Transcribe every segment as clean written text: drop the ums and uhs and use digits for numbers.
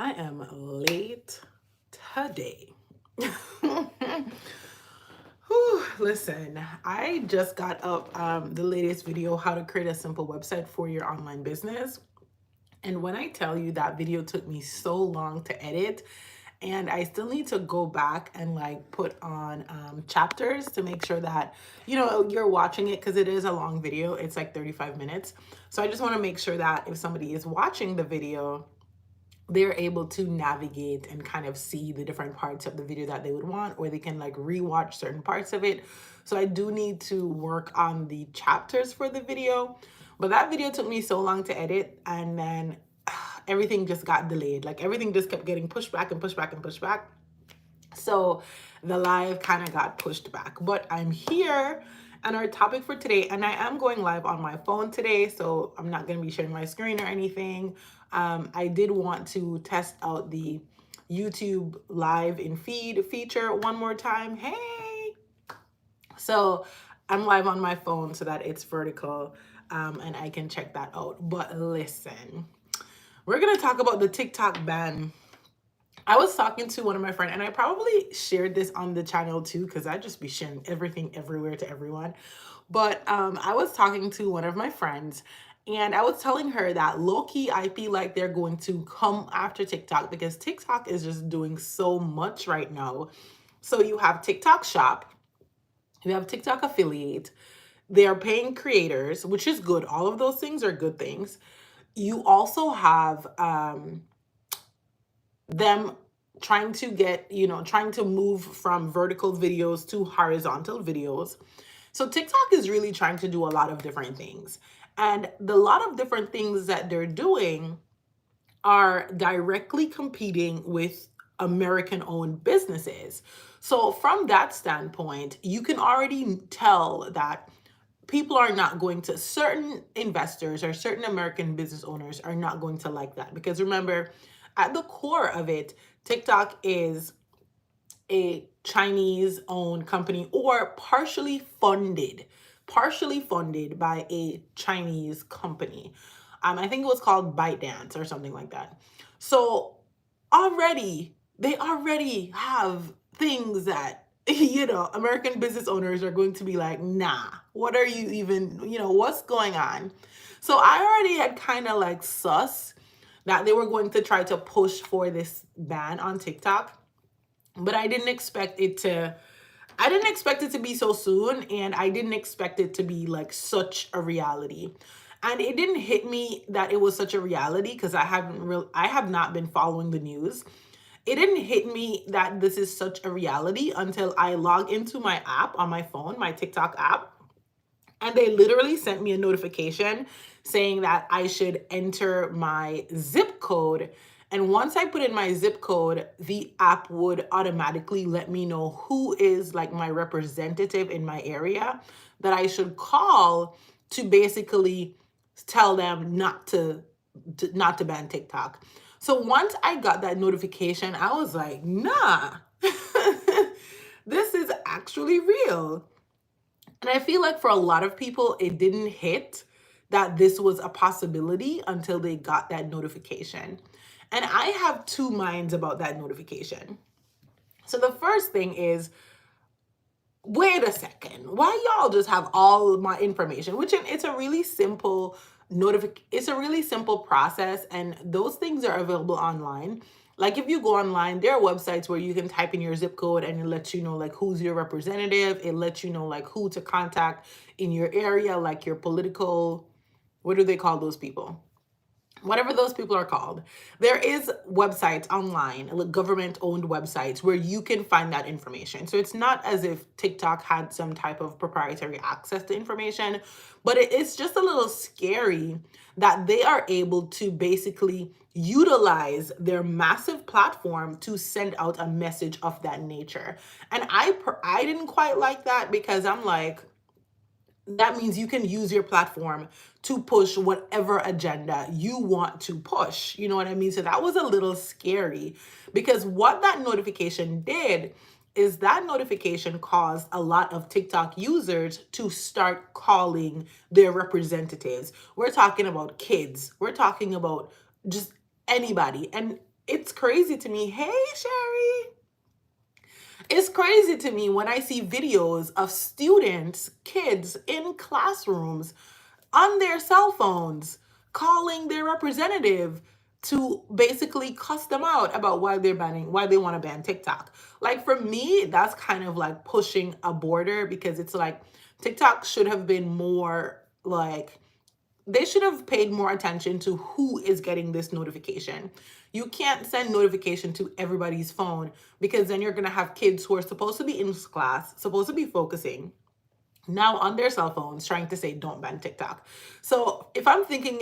I am late today. Whew, listen, I just got up the latest video, how to create a simple website for your online business. And when I tell you that video took me so long to edit, and I still need to go back and like put on chapters to make sure that, you're watching it because it is a long video. It's like 35 minutes. So I just want to make sure that if somebody is watching the video, they're able to navigate and kind of see the different parts of the video that they would want, or they can like rewatch certain parts of it. So I do need to work on the chapters for the video. But that video took me so long to edit, and then everything just got delayed. Like everything just kept getting pushed back and pushed back and pushed back. So the live kind of got pushed back, but I'm here. And our topic for today, and I am going live on my phone today, so I'm not going to be sharing my screen or anything. I did want to test out the YouTube live in feed feature one more time. Hey! So I'm live on my phone so that it's vertical, and I can check that out. But listen, we're going to talk about the TikTok ban. I was talking to one of my friends, and I probably shared this on the channel too, because I just be sharing everything everywhere to everyone. But I was talking to one of my friends, and I was telling her that low key, I feel like they're going to come after TikTok because TikTok is just doing so much right now. So you have TikTok Shop, you have TikTok Affiliate, they are paying creators, which is good. All of those things are good things. You also have them trying to get, trying to move from vertical videos to horizontal videos. So TikTok is really trying to do a lot of different things. And the lot of different things that they're doing are directly competing with American owned businesses. So from that standpoint, you can already tell that people are not going to, certain investors or certain American business owners are not going to like that. Because remember, at the core of it, TikTok is a Chinese owned company, or partially funded by a Chinese company. I think it was called ByteDance or something like that. So they already have things that American business owners are going to be like, nah, what are you even, what's going on? So I already had kind of like sus that they were going to try to push for this ban on TikTok, but I didn't expect it to be so soon, and I didn't expect it to be like such a reality. And it didn't hit me that it was such a reality because I have not been following the news. It didn't hit me that this is such a reality until I log into my app on my phone, my TikTok app, and they literally sent me a notification saying that I should enter my zip code. And once I put in my zip code, the app would automatically let me know who is like my representative in my area that I should call to basically tell them not to ban TikTok. So once I got that notification, I was like, nah, this is actually real. And I feel like for a lot of people, it didn't hit that this was a possibility until they got that notification. And I have two minds about that notification. So the first thing is, wait a second, why y'all just have all of my information? Which it's a really simple it's a really simple process, and those things are available online. Like if you go online, there are websites where you can type in your zip code and it lets you know like who's your representative. It lets you know like who to contact in your area, like your political, what do they call those people? Whatever those people are called. There is websites online, like government-owned websites, where you can find that information. So it's not as if TikTok had some type of proprietary access to information, but it's just a little scary that they are able to basically utilize their massive platform to send out a message of that nature. And I didn't quite like that, because I'm like, that means you can use your platform to push whatever agenda you want to push. You know what I mean? So that was a little scary, because what that notification did is that notification caused a lot of TikTok users to start calling their representatives. We're talking about kids, we're talking about just anybody. And it's crazy to me. Hey, Sherry. It's crazy to me when I see videos of students, kids in classrooms on their cell phones calling their representative to basically cuss them out about why they want to ban TikTok. Like for me, that's kind of like pushing a border because it's like TikTok should have been more like they should have paid more attention to who is getting this notification. You can't send notification to everybody's phone because then you're going to have kids who are supposed to be in class, supposed to be focusing, now on their cell phones trying to say don't ban TikTok. So if I'm thinking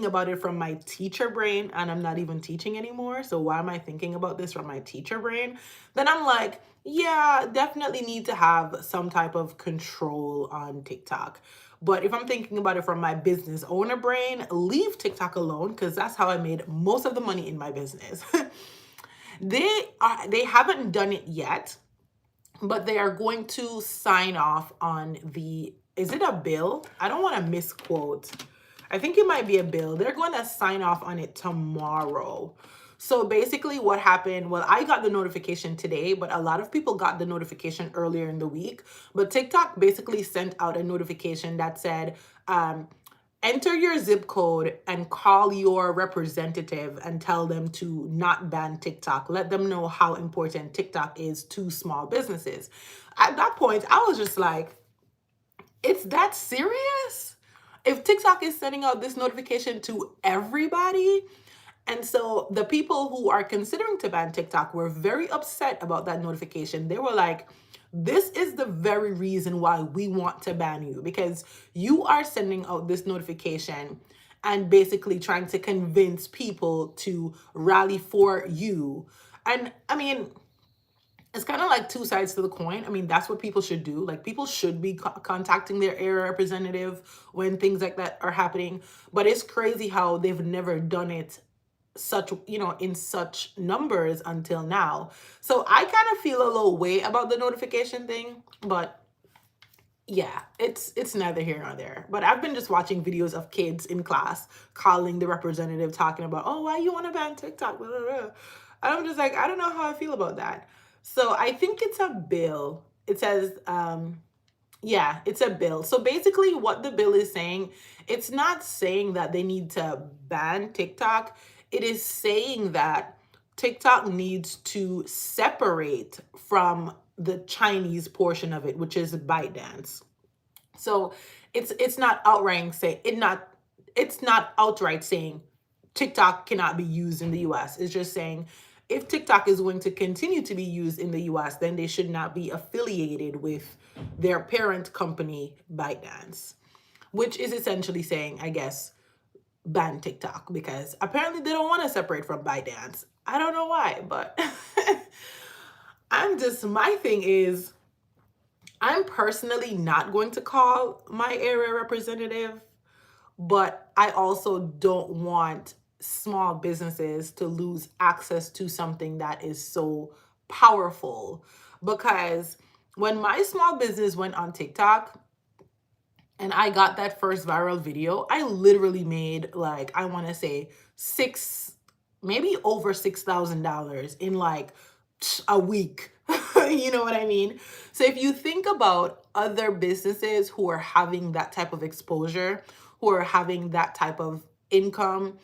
about it from my teacher brain, and I'm not even teaching anymore, so why am I thinking about this from my teacher brain? Then I'm like, yeah, definitely need to have some type of control on TikTok. But if I'm thinking about it from my business owner brain, leave TikTok alone because that's how I made most of the money in my business. They haven't done it yet, but they are going to sign off on the, is it a bill? I don't want to misquote. I think it might be a bill. They're going to sign off on it tomorrow. So basically what happened, well, I got the notification today, but a lot of people got the notification earlier in the week. But TikTok basically sent out a notification that said, enter your zip code and call your representative and tell them to not ban TikTok. Let them know how important TikTok is to small businesses. At that point, I was just like, it's that serious? If TikTok is sending out this notification to everybody, and so the people who are considering to ban TikTok were very upset about that notification. They were like, this is the very reason why we want to ban you, because you are sending out this notification and basically trying to convince people to rally for you. And I mean, it's kind of like two sides to the coin. I mean, that's what people should do. Like, people should be contacting their area representative when things like that are happening. But it's crazy how they've never done it such, in such numbers until now. So I kind of feel a little way about the notification thing, but yeah, it's neither here nor there. But I've been just watching videos of kids in class calling the representative, talking about, oh, why you want to ban TikTok, blah, blah, blah. And I'm just like, I don't know how I feel about that. So I think it's a bill. It says, yeah, it's a bill. So basically what the bill is saying, it's not saying that they need to ban TikTok. It is saying that TikTok needs to separate from the Chinese portion of it, which is ByteDance. So it's not outright saying it's not outright saying TikTok cannot be used in the US. It's just saying if TikTok is going to continue to be used in the US, then they should not be affiliated with their parent company, ByteDance, which is essentially saying, I guess, ban TikTok, because apparently they don't want to separate from ByteDance. I don't know why, but my thing is, I'm personally not going to call my area representative, but I also don't want small businesses to lose access to something that is so powerful. Because when my small business went on TikTok and I got that first viral video, I literally made, like, I want to say maybe over $6,000 in like a week. You know what I mean? So if you think about other businesses who are having that type of exposure, who are having that type of income,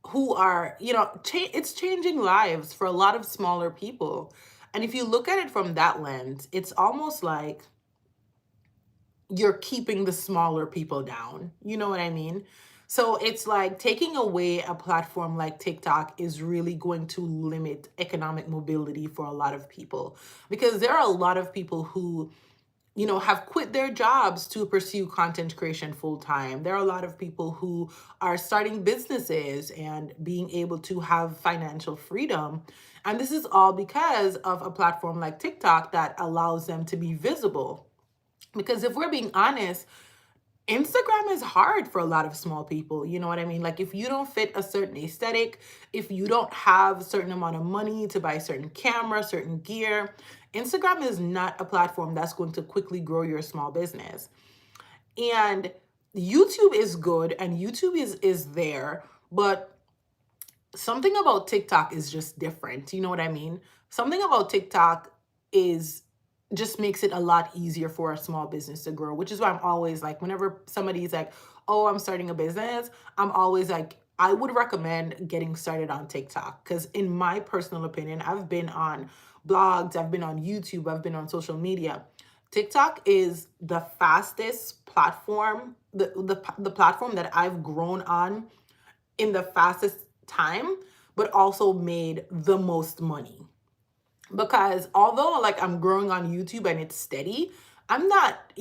who are, it's changing lives for a lot of smaller people. And if you look at it from that lens, it's almost like you're keeping the smaller people down. You know what I mean? So it's like taking away a platform like TikTok is really going to limit economic mobility for a lot of people, because there are a lot of people who, have quit their jobs to pursue content creation full time. There are a lot of people who are starting businesses and being able to have financial freedom. And this is all because of a platform like TikTok that allows them to be visible. Because if we're being honest, Instagram is hard for a lot of small people. You know what I mean? Like, if you don't fit a certain aesthetic, if you don't have a certain amount of money to buy certain camera, certain gear, Instagram is not a platform that's going to quickly grow your small business. And YouTube is good and YouTube is there, but something about TikTok is just different. You know what I mean? Something about TikTok is just makes it a lot easier for a small business to grow, which is why I'm always like, whenever somebody's like, oh, I'm starting a business, I'm always like, I would recommend getting started on TikTok. Because, in my personal opinion, I've been on blogs, I've been on YouTube, I've been on social media. TikTok is the fastest platform, the platform that I've grown on in the fastest time, but also made the most money. Because although like I'm growing on YouTube and it's steady, I'm not,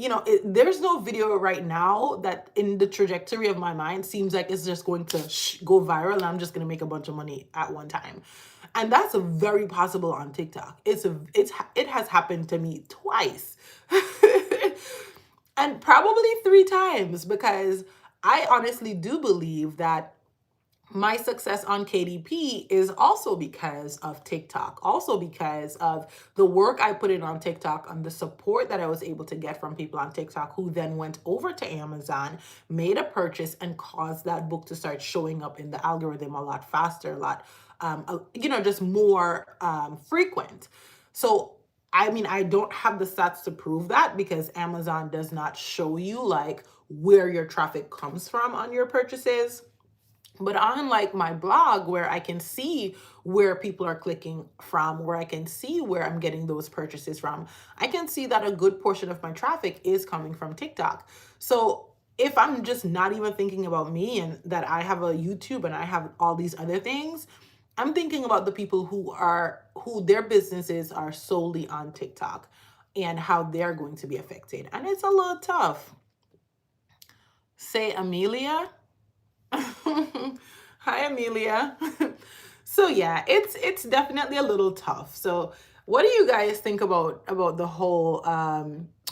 there's no video right now that in the trajectory of my mind seems like it's just going to go viral and I'm just going to make a bunch of money at one time. And that's a very possible on TikTok. It has happened to me twice. And probably three times, because I honestly do believe that my success on KDP is also because of TikTok, also because of the work I put in on TikTok and the support that I was able to get from people on TikTok who then went over to Amazon, made a purchase, and caused that book to start showing up in the algorithm a lot faster, a lot, just more frequent. So, I mean, I don't have the stats to prove that because Amazon does not show you like where your traffic comes from on your purchases. But on like my blog, where I can see where people are clicking from, where I can see where I'm getting those purchases from, I can see that a good portion of my traffic is coming from TikTok. So if I'm just not even thinking about me and that I have a YouTube and I have all these other things, I'm thinking about the people who their businesses are solely on TikTok and how they're going to be affected. And it's a little tough. Say Amelia. Hi, Amelia. So yeah, it's definitely a little tough. So what do you guys think about the whole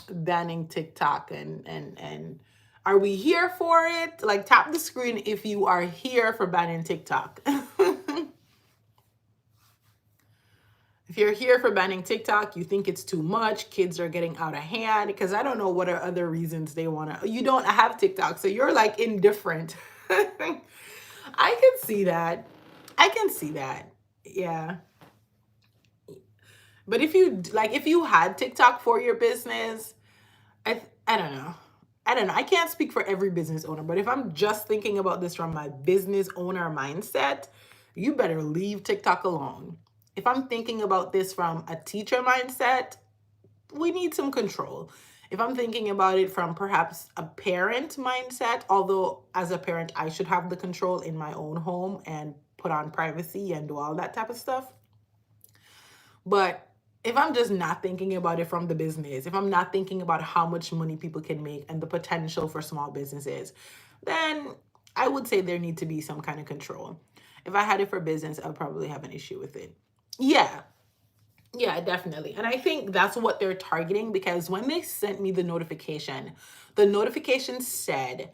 banning TikTok, and are we here for it? Like, tap the screen if you are here for banning TikTok. If you're here for banning TikTok, you think it's too much, kids are getting out of hand, because I don't know what are other reasons they want to. You don't have TikTok, so you're like indifferent. I can see that. I can see that. Yeah. But if you had TikTok for your business, I don't know. I don't know. I can't speak for every business owner, but if I'm just thinking about this from my business owner mindset, you better leave TikTok alone. If I'm thinking about this from a teacher mindset, we need some control. If I'm thinking about it from perhaps a parent mindset, although as a parent, I should have the control in my own home and put on privacy and do all that type of stuff. But if I'm just not thinking about it from the business, if I'm not thinking about how much money people can make and the potential for small businesses, then I would say there need to be some kind of control. If I had it for business, I'd probably have an issue with it. Yeah, yeah, definitely. And I think that's what they're targeting, because when they sent me the notification said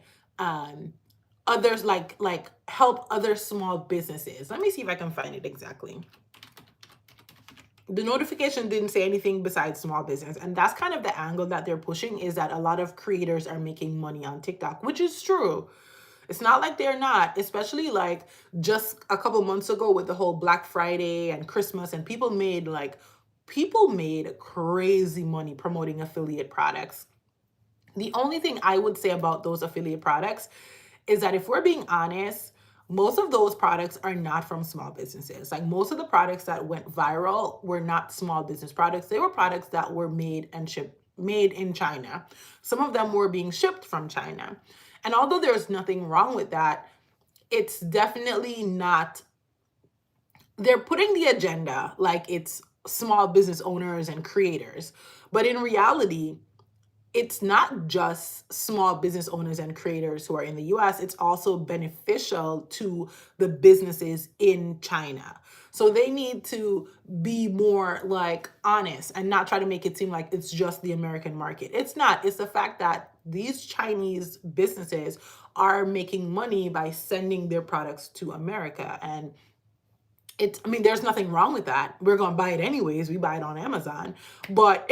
others like help other small businesses. Let me see if I can find it exactly. The notification didn't say anything besides small business, and that's kind of the angle that they're pushing, is that a lot of creators are making money on TikTok, which is true. It's not like they're not, especially like just a couple months ago with the whole Black Friday and Christmas, and people made crazy money promoting affiliate products. The only thing I would say about those affiliate products is that, if we're being honest, most of those products are not from small businesses. Like, most of the products that went viral were not small business products. They were products that were made in China. Some of them were being shipped from China. And although there's nothing wrong with that, it's definitely not, they're putting the agenda like it's small business owners and creators. But in reality, it's not just small business owners and creators who are in the US, it's also beneficial to the businesses in China. So they need to be more like honest and not try to make it seem like it's just the American market. It's not. It's the fact that these Chinese businesses are making money by sending their products to America. And I mean, there's nothing wrong with that. We're going to buy it anyways. We buy it on Amazon. But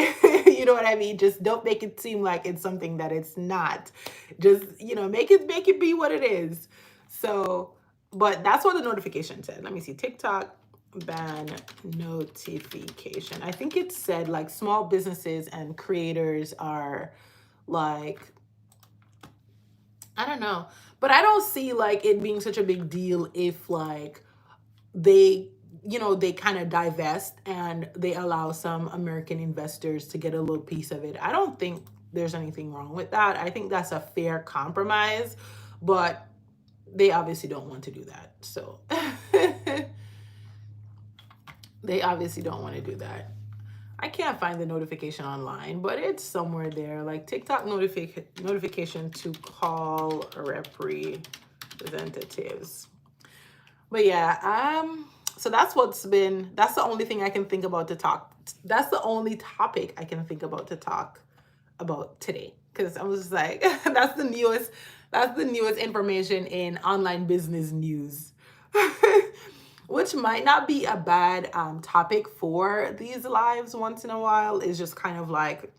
you know what I mean? Just don't make it seem like it's something that it's not. Just, make it be what it is. So But that's what the notification said. Let me see. TikTok ban notification. I think it said like small businesses and creators are like, I don't know. But I don't see like it being such a big deal if like they, they kind of divest and they allow some American investors to get a little piece of it. I don't think there's anything wrong with that. I think that's a fair compromise, but they obviously don't want to do that. So they obviously don't want to do that. I can't find the notification online, but it's somewhere there. Like TikTok notification to call representatives. But yeah, so that's the only thing I can think about to talk. That's the only topic I can think about to talk about today. Because I was just like, that's the newest information in online business news. Which might not be a bad topic for these lives once in a while, is just kind of like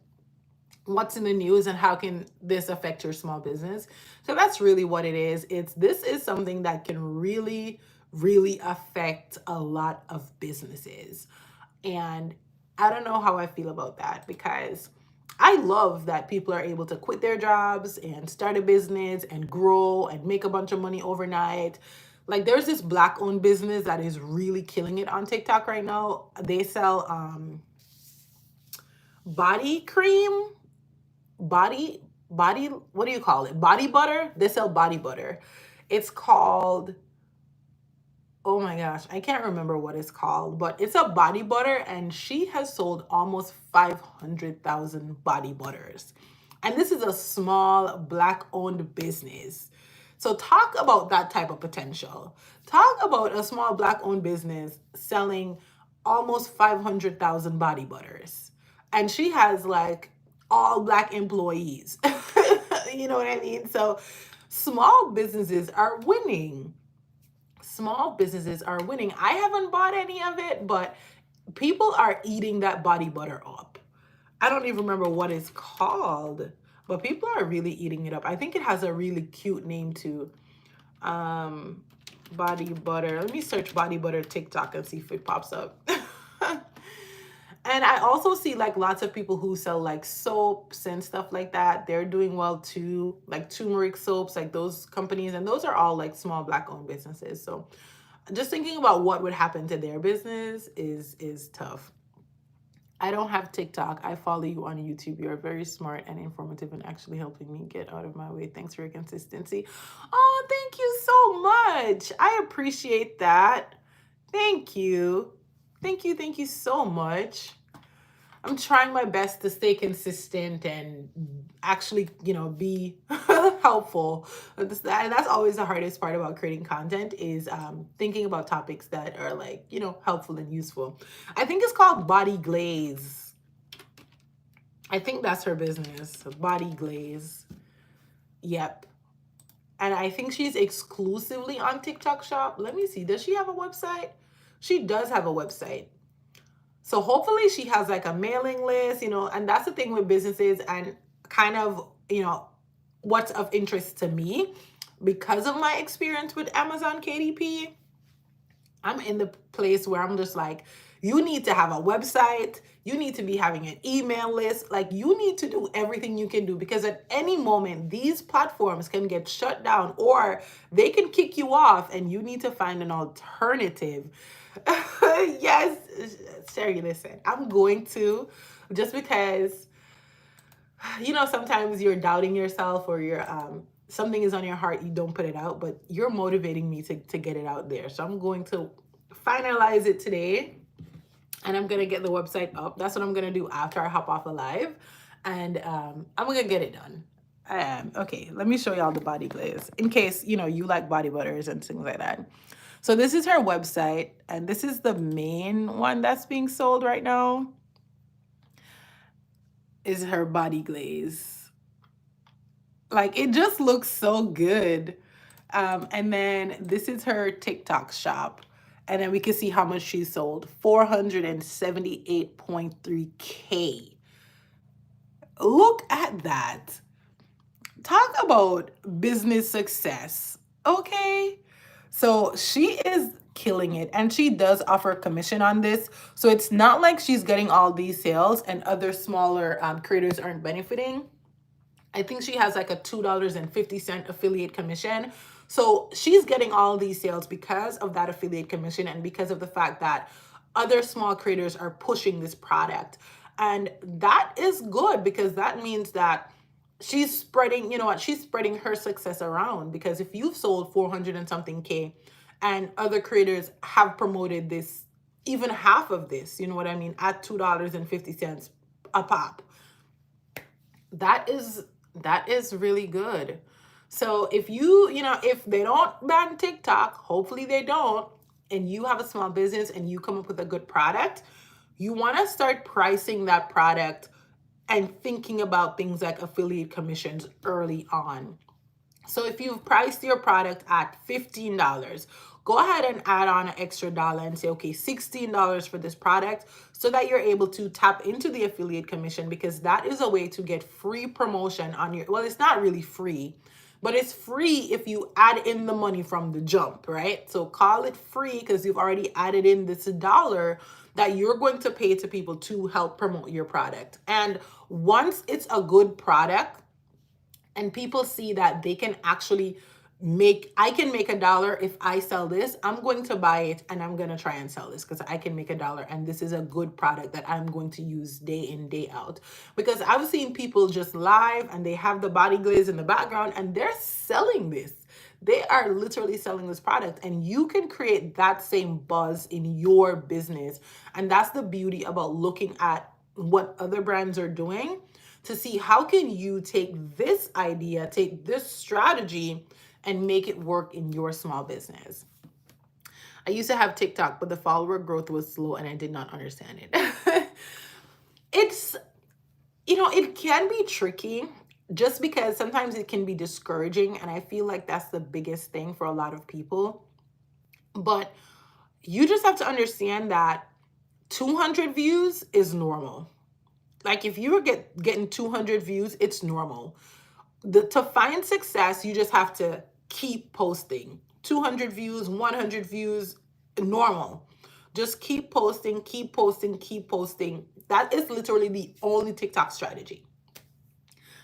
what's in the news and how can this affect your small business. So that's really what it is. This is something that can really, really affect a lot of businesses. And I don't know how I feel about that, because I love that people are able to quit their jobs and start a business and grow and make a bunch of money overnight. Like there's this black owned business that is really killing it on TikTok right now. They sell body cream, body what do you call it? Body butter. They sell body butter. It's called, oh my gosh, I can't remember what it's called, but it's a body butter, and she has sold almost 500,000 body butters. And this is a small black owned business. So talk about that type of potential. Talk about a small black owned business selling almost 500,000 body butters. And she has like all black employees. You know what I mean? So small businesses are winning. Small businesses are winning. I haven't bought any of it, but people are eating that body butter up. I don't even remember what it's called, but people are really eating it up. I think it has a really cute name too. Body butter. Let me search body butter TikTok and see if it pops up. And I also see like lots of people who sell like soaps and stuff like that. They're doing well too, like turmeric soaps, like those companies. And those are all like small black owned businesses. So just thinking about what would happen to their business is tough. I don't have TikTok. I follow you on YouTube. You're very smart and informative and actually helping me get out of my way. Thanks for your consistency. Oh, thank you so much. I appreciate that. Thank you. Thank you so much. I'm trying my best to stay consistent and actually, be helpful. That's always the hardest part about creating content, is thinking about topics that are like, helpful and useful. I think it's called Body Glaze. I think that's her business, Body Glaze. Yep. And I think she's exclusively on TikTok Shop. Let me see. Does she have a website? She does have a website. So hopefully she has like a mailing list, and that's the thing with businesses and kind of, what's of interest to me. Because of my experience with Amazon KDP, I'm in the place where I'm just like, you need to have a website. You need to be having an email list. Like you need to do everything you can do, because at any moment, these platforms can get shut down or they can kick you off and you need to find an alternative. Yes, Sherry, listen, I'm going to, just because, sometimes you're doubting yourself or you're, something is on your heart, you don't put it out, but you're motivating me to get it out there. So I'm going to finalize it today, and I'm going to get the website up. That's what I'm going to do after I hop off a live, and I'm going to get it done. Okay, let me show y'all the body glaze in case, you like body butters and things like that. So this is her website, and this is the main one that's being sold right now, is her body glaze. Like, it just looks so good. And then this is her TikTok shop. And then we can see how much she sold, 478.3K. Look at that. Talk about business success, okay? So she is killing it, and she does offer commission on this. So it's not like she's getting all these sales and other smaller creators aren't benefiting. I think she has like a $2.50 affiliate commission. So she's getting all these sales because of that affiliate commission and because of the fact that other small creators are pushing this product. And that is good because that means that she's spreading, you know what, she's spreading her success around. Because if you've sold 400 and something K and other creators have promoted this, even half of this, you know what I mean, at $2.50 a pop, that is really good. So if you know, if they don't ban TikTok, hopefully they don't, and you have a small business and you come up with a good product, you want to start pricing that product and thinking about things like affiliate commissions early on. So if you've priced your product at $15, go ahead and add on an extra dollar and say, okay, $16 for this product, so that you're able to tap into the affiliate commission, because that is a way to get free promotion on your, well, it's not really free, but it's free if you add in the money from the jump, right? So call it free because you've already added in this dollar that you're going to pay to people to help promote your product. And once it's a good product, and people see that they can actually make, I can make a dollar if I sell this, I'm going to buy it and I'm going to try and sell this because I can make a dollar and this is a good product that I'm going to use day in, day out. Because I've seen people just live and they have the body glaze in the background and they're selling this. They are literally selling this product, and you can create that same buzz in your business. And that's the beauty about looking at what other brands are doing, to see how can you take this idea, take this strategy, and make it work in your small business. I used to have TikTok, but the follower growth was slow and I did not understand it. It's, you know, it can be tricky just because sometimes it can be discouraging. And I feel like that's the biggest thing for a lot of people. But you just have to understand that 200 views is normal. Like if you were getting 200 views, it's normal. To find success, you just have to keep posting. 200 views, 100 views, normal. Just keep posting, keep posting, keep posting. That is literally the only TikTok strategy.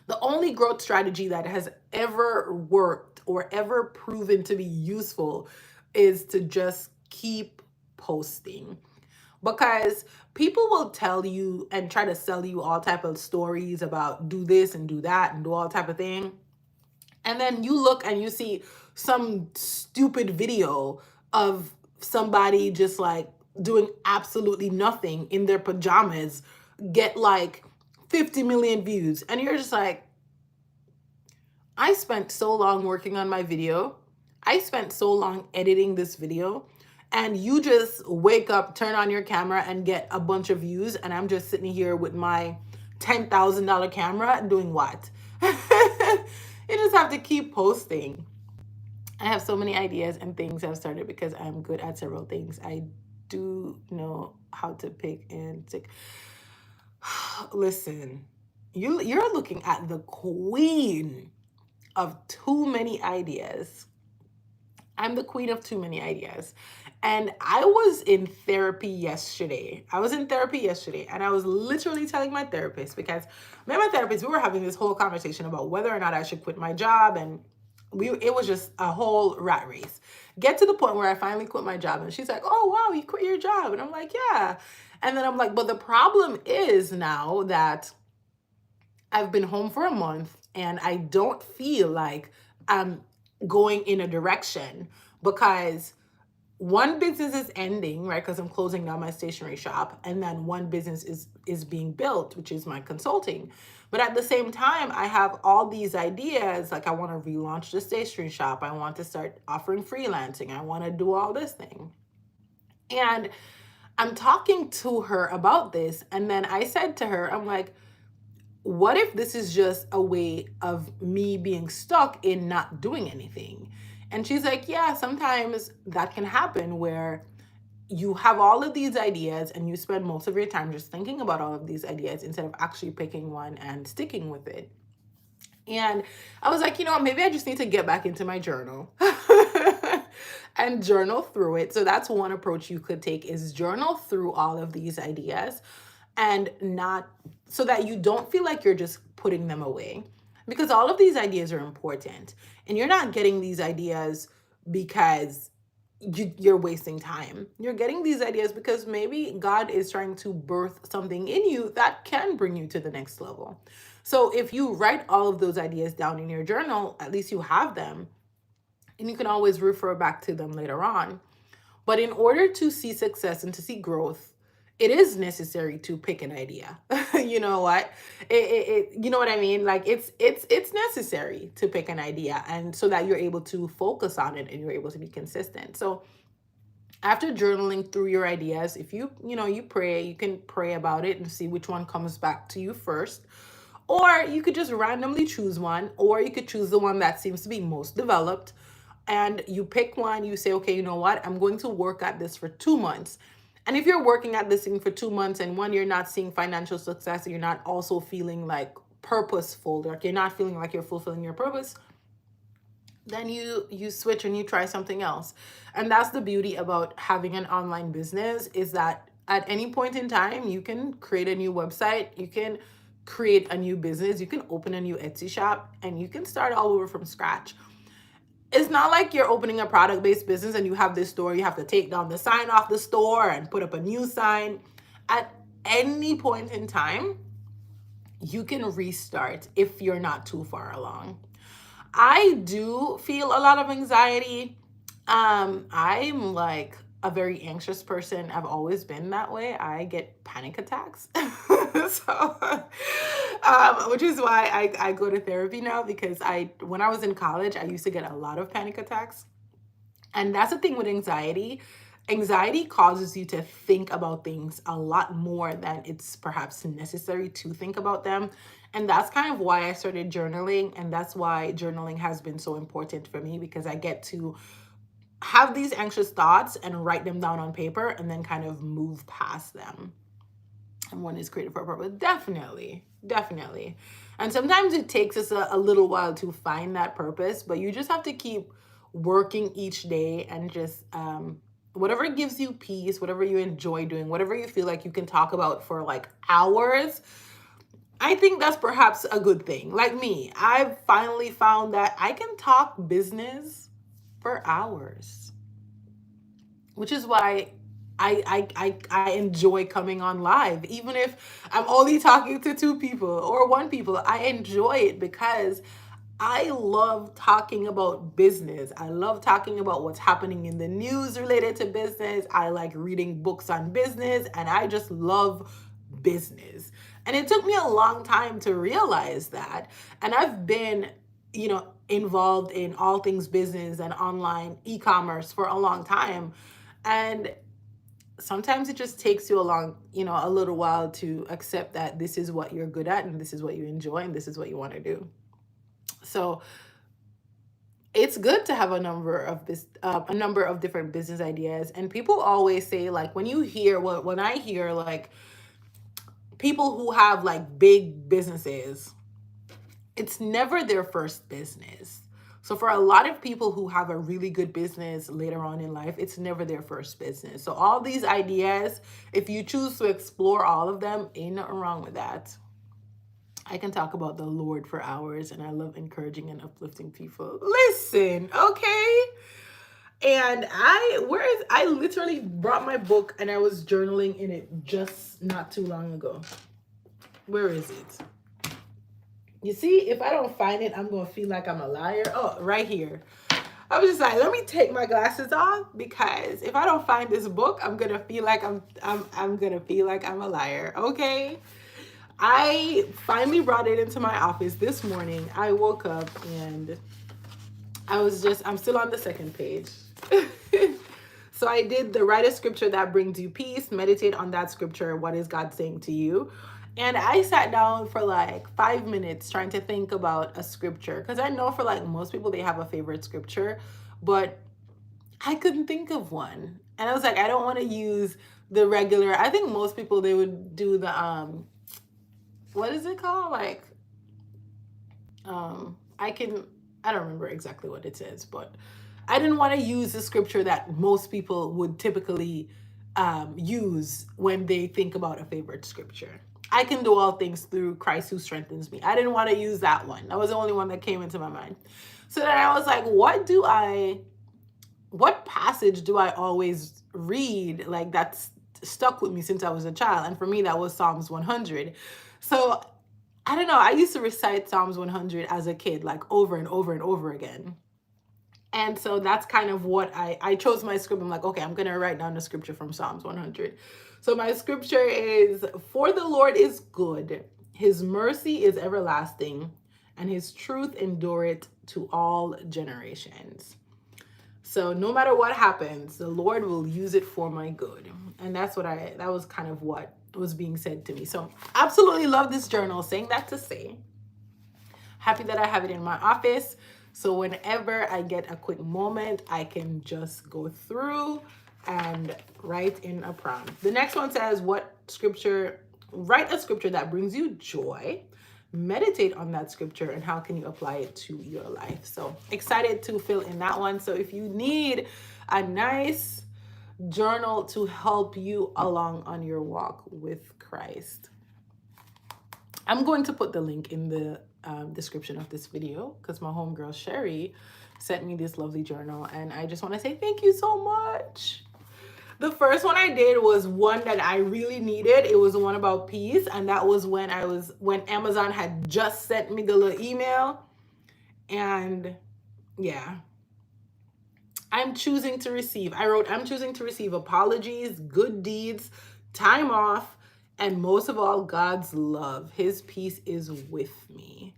The only growth strategy that has ever worked or ever proven to be useful is to just keep posting. Because people will tell you and try to sell you all type of stories about do this and do that and do all type of thing, and then you look and you see some stupid video of somebody just like doing absolutely nothing in their pajamas get like 50 million views, and you're just like, I spent so long working on my video. I spent so long editing this video. And you just wake up, turn on your camera, and get a bunch of views. And I'm just sitting here with my $10,000 camera doing what? You just have to keep posting. I have so many ideas and things I've started because I'm good at several things. I do know how to pick and tick. Listen, you're looking at the queen of too many ideas. I'm the queen of too many ideas. And I was in therapy yesterday. And I was literally telling my therapist, because me and my therapist, we were having this whole conversation about whether or not I should quit my job. And it was just a whole rat race. Get to the point where I finally quit my job. And she's like, oh, wow, you quit your job. And I'm like, yeah. And then I'm like, but the problem is now that I've been home for a month and I don't feel like I'm going in a direction, because one business is ending, right? Because I'm closing down my stationery shop, and then one business is being built, which is my consulting. But at the same time, I have all these ideas. Like I want to relaunch the stationery shop. I want to start offering freelancing. I want to do all this thing. And I'm talking to her about this, and then I said to her, I'm like, what if this is just a way of me being stuck in not doing anything? And she's like, yeah, sometimes that can happen, where you have all of these ideas and you spend most of your time just thinking about all of these ideas instead of actually picking one and sticking with it. And I was like, you know, maybe I just need to get back into my journal and journal through it. So that's one approach you could take, is journal through all of these ideas, and not, so that you don't feel like you're just putting them away, because all of these ideas are important, and you're not getting these ideas because you're wasting time. You're getting these ideas because maybe God is trying to birth something in you that can bring you to the next level. So if you write all of those ideas down in your journal, at least you have them, and you can always refer back to them later on. But in order to see success and to see growth, it is necessary to pick an idea. You know what? You know what I mean? Like it's necessary to pick an idea, and so that you're able to focus on it and you're able to be consistent. So after journaling through your ideas, if you pray, you can pray about it and see which one comes back to you first. Or you could just randomly choose one, or you could choose the one that seems to be most developed, and you pick one. You say, okay, you know what? I'm going to work at this for 2 months. And if you're working at this thing for 2 months and one, you're not seeing financial success, you're not also feeling like purposeful, like you're not feeling like you're fulfilling your purpose, then you switch and you try something else. And that's the beauty about having an online business, is that at any point in time you can create a new website, you can create a new business, you can open a new Etsy shop, and you can start all over from scratch. It's not like you're opening a product-based business and you have this store, you have to take down the sign off the store and put up a new sign. At any point in time, you can restart if you're not too far along. I do feel a lot of anxiety. I'm like a very anxious person. I've always been that way. I get panic attacks. So, which is why I go to therapy now, because when I was in college, I used to get a lot of panic attacks. And that's the thing with anxiety. Anxiety causes you to think about things a lot more than it's perhaps necessary to think about them. And that's kind of why I started journaling. And that's why journaling has been so important for me, because I get to have these anxious thoughts and write them down on paper and then kind of move past them. And one is created for a purpose. Definitely. Definitely. And sometimes it takes us a little while to find that purpose, but you just have to keep working each day, and just whatever gives you peace, whatever you enjoy doing, whatever you feel like you can talk about for like hours. I think that's perhaps a good thing. Like me, I've finally found that I can talk business for hours, which is why I enjoy coming on live, even if I'm only talking to two people or one people. I enjoy it because I love talking about business. I love talking about what's happening in the news related to business. I like reading books on business, and I just love business. And it took me a long time to realize that. And I've been, involved in all things business and online e-commerce for a long time. And sometimes it just takes you a little while to accept that this is what you're good at, and this is what you enjoy, and this is what you want to do. So it's good to have a number of different business ideas. And people always say, like, when I hear like people who have like big businesses, it's never their first business. So for a lot of people who have a really good business later on in life, it's never their first business. So all these ideas, if you choose to explore all of them, ain't nothing wrong with that. I can talk about the Lord for hours, and I love encouraging and uplifting people. Listen, okay? And I literally brought my book and I was journaling in it just not too long ago. Where is it? You see, if I don't find it, I'm going to feel like I'm a liar. Oh, right here. I was just like, let me take my glasses off, because if I don't find this book, I'm going to feel like I'm going to feel like I'm a liar. Okay? I finally brought it into my office this morning. I woke up and I'm still on the second page. So I did the write a scripture that brings you peace, meditate on that scripture. What is God saying to you? And I sat down for like 5 minutes trying to think about a scripture, because I know for like most people, they have a favorite scripture, but I couldn't think of one. And I was like, I don't want to use the regular. I think most people, they would do the what is it called? Like, I don't remember exactly what it says, but I didn't want to use the scripture that most people would typically use when they think about a favorite scripture. I can do all things through Christ who strengthens me. I didn't want to use that one. That was the only one that came into my mind. So then I was like, what passage do I always read? Like that's stuck with me since I was a child. And for me, that was Psalms 100. So I don't know. I used to recite Psalms 100 as a kid, like over and over and over again. And so that's kind of what I chose my script. I'm like, okay, I'm going to write down the scripture from Psalms 100. So my scripture is, for the Lord is good. His mercy is everlasting, and his truth endureth to all generations. So no matter what happens, the Lord will use it for my good. And that was kind of what was being said to me. So absolutely love this journal. Saying that to say, happy that I have it in my office. So whenever I get a quick moment, I can just go through and write in a prompt. The next one says, write a scripture that brings you joy. Meditate on that scripture and how can you apply it to your life. So excited to fill in that one. So if you need a nice journal to help you along on your walk with Christ, I'm going to put the link in the description of this video because my homegirl Sherry sent me this lovely journal, and I just want to say thank you so much. The first one I did was one that I really needed. It was the one about peace, and that was when Amazon had just sent me the little email. And yeah, I'm choosing to receive. I wrote, I'm choosing to receive apologies, good deeds, time off, and most of all, God's love. His peace is with me.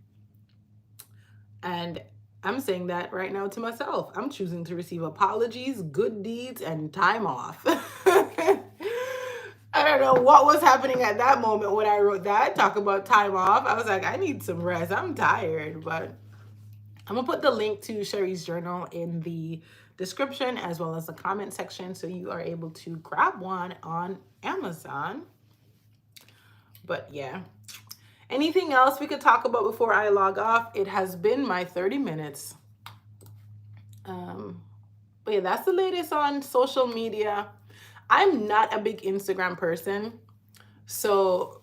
And I'm saying that right now to myself. I'm choosing to receive apologies, good deeds, and time off. I don't know what was happening at that moment when I wrote that. Talk about time off. I was like, I need some rest. I'm tired. But I'm going to put the link to Sherry's journal in the description as well as the comment section so you are able to grab one on Amazon. But yeah. Anything else we could talk about before I log off? It has been my 30 minutes. But yeah, that's the latest on social media. I'm not a big Instagram person, so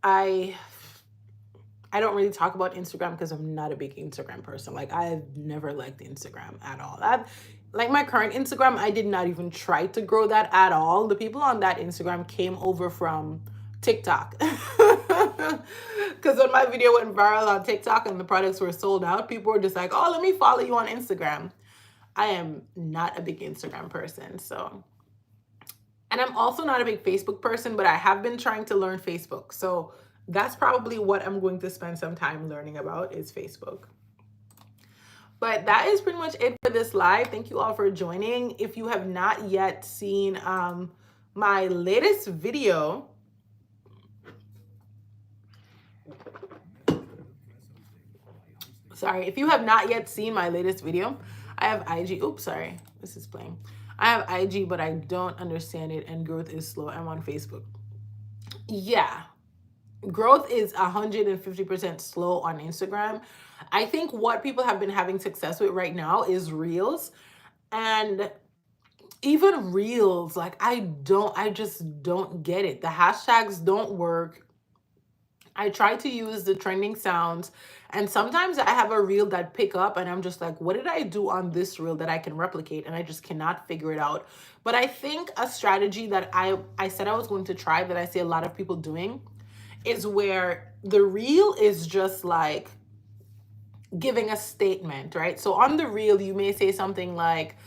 I don't really talk about Instagram because I'm not a big Instagram person. Like, I've never liked Instagram at all. Like my current Instagram, I did not even try to grow that at all. The people on that Instagram came over from TikTok. Because when my video went viral on TikTok and the products were sold out, people were just like, oh, let me follow you on Instagram. I am not a big Instagram person. So, and I'm also not a big Facebook person, but I have been trying to learn Facebook. So that's probably what I'm going to spend some time learning about is Facebook. But that is pretty much it for this live. Thank you all for joining. If you have not yet seen my latest video, if you have not yet seen my latest video, I have IG. Oops, sorry. This is playing. I have IG, but I don't understand it, and growth is slow. I'm on Facebook. Yeah. Growth is 150% slow on Instagram. I think what people have been having success with right now is Reels. And even Reels, like I just don't get it. The hashtags don't work. I try to use the trending sounds, and sometimes I have a reel that pick up and I'm just like, what did I do on this reel that I can replicate? And I just cannot figure it out. But I think a strategy that I said I was going to try, that I see a lot of people doing, is where the reel is just like giving a statement, right? So on the reel, you may say something like,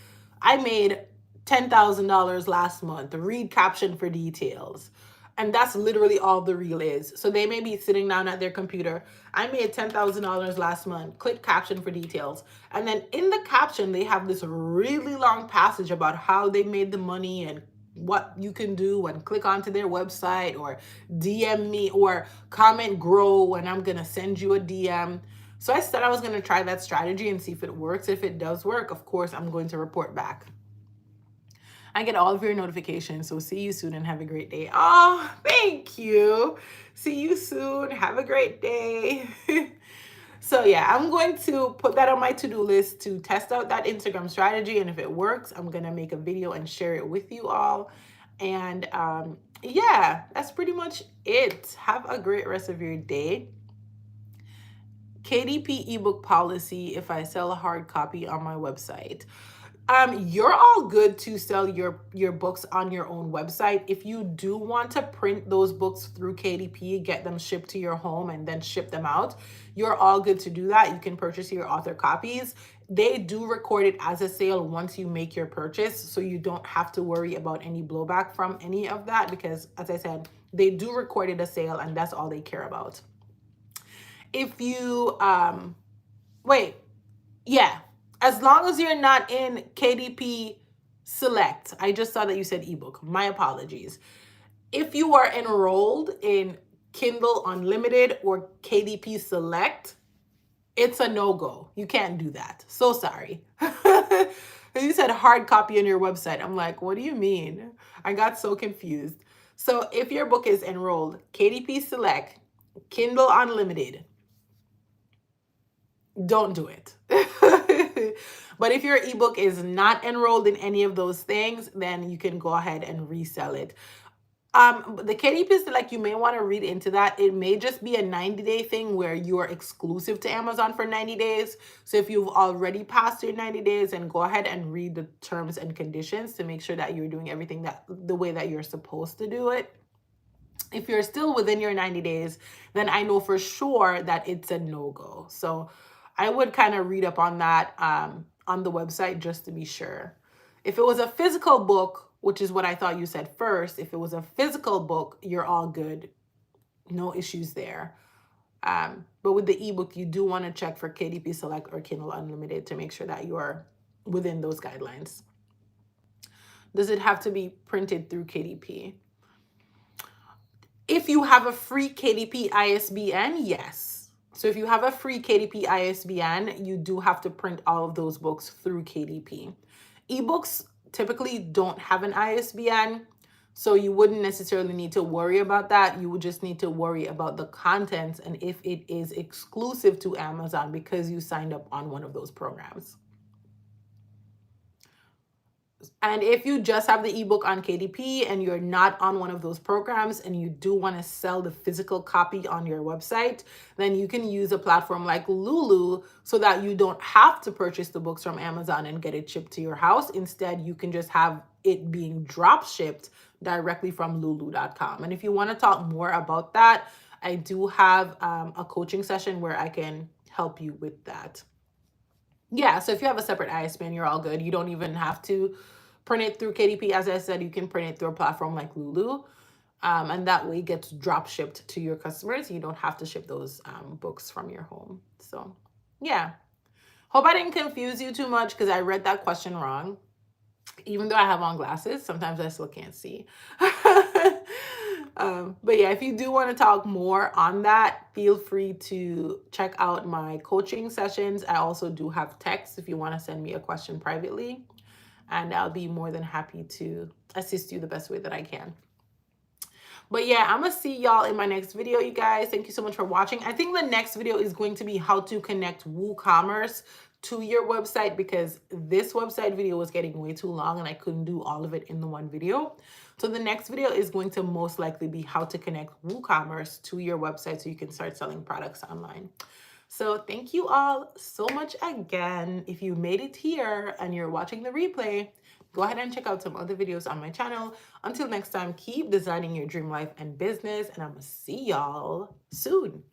I made $10,000 last month, read caption for details. And that's literally all the reel is. So they may be sitting down at their computer. I made $10,000 last month. Click caption for details. And then in the caption, they have this really long passage about how they made the money and what you can do, and click onto their website or DM me or comment grow and I'm going to send you a DM. So I said I was going to try that strategy and see if it works. If it does work, of course, I'm going to report back. I get all of your notifications. So see you soon and have a great day. Oh, thank you. See you soon. Have a great day. So yeah, I'm going to put that on my to-do list to test out that Instagram strategy. And if it works, I'm going to make a video and share it with you all. And yeah, that's pretty much it. Have a great rest of your day. KDP ebook policy if I sell a hard copy on my website. You're all good to sell your books on your own website. If you do want to print those books through KDP, get them shipped to your home and then ship them out, you're all good to do that. You can purchase your author copies. They do record it as a sale once you make your purchase, so you don't have to worry about any blowback from any of that because, as I said, they do record it a sale and that's all they care about. If you wait, yeah, as long as you're not in KDP Select. I just saw that you said ebook. My apologies. If you are enrolled in Kindle Unlimited or KDP Select, it's a no-go. You can't do that. So sorry. You said hard copy on your website. I'm like, what do you mean? I got so confused. So if your book is enrolled, KDP Select, Kindle Unlimited, don't do it. But if your ebook is not enrolled in any of those things, then you can go ahead and resell it. The KDP Select, you may want to read into that. It may just be a 90-day thing where you are exclusive to Amazon for 90 days. So if you've already passed your 90 days, then go ahead and read the terms and conditions to make sure that you're doing everything the way that you're supposed to do it. If you're still within your 90 days, then I know for sure that it's a no-go. So I would kind of read up on that on the website just to be sure. If it was a physical book, which is what I thought you said first, if it was a physical book, you're all good. No issues there. But with the ebook, you do want to check for KDP Select or Kindle Unlimited to make sure that you are within those guidelines. Does it have to be printed through KDP? If you have a free KDP ISBN, yes. So if you have a free KDP ISBN, you do have to print all of those books through KDP. Ebooks typically don't have an ISBN, so you wouldn't necessarily need to worry about that. You would just need to worry about the contents and if it is exclusive to Amazon because you signed up on one of those programs. And if you just have the ebook on KDP and you're not on one of those programs and you do want to sell the physical copy on your website, then you can use a platform like Lulu so that you don't have to purchase the books from Amazon and get it shipped to your house. Instead, you can just have it being drop shipped directly from lulu.com. And if you want to talk more about that, I do have a coaching session where I can help you with that. Yeah, so if you have a separate ISBN, you're all good. You don't even have to print it through KDP. As I said, you can print it through a platform like Lulu. And that way it gets drop shipped to your customers. You don't have to ship those books from your home. So yeah, hope I didn't confuse you too much because I read that question wrong. Even though I have on glasses, sometimes I still can't see. But yeah, if you do want to talk more on that, feel free to check out my coaching sessions. I also do have text if you want to send me a question privately, and I'll be more than happy to assist you the best way that I can. But yeah, I'm gonna see y'all in my next video, you guys. Thank you so much for watching. I think the next video is going to be how to connect WooCommerce to your website because this website video was getting way too long and I couldn't do all of it in the one video. So the next video is going to most likely be how to connect WooCommerce to your website so you can start selling products online. So thank you all so much again. If you made it here and you're watching the replay, go ahead and check out some other videos on my channel. Until next time, keep designing your dream life and business, and I'm gonna see y'all soon.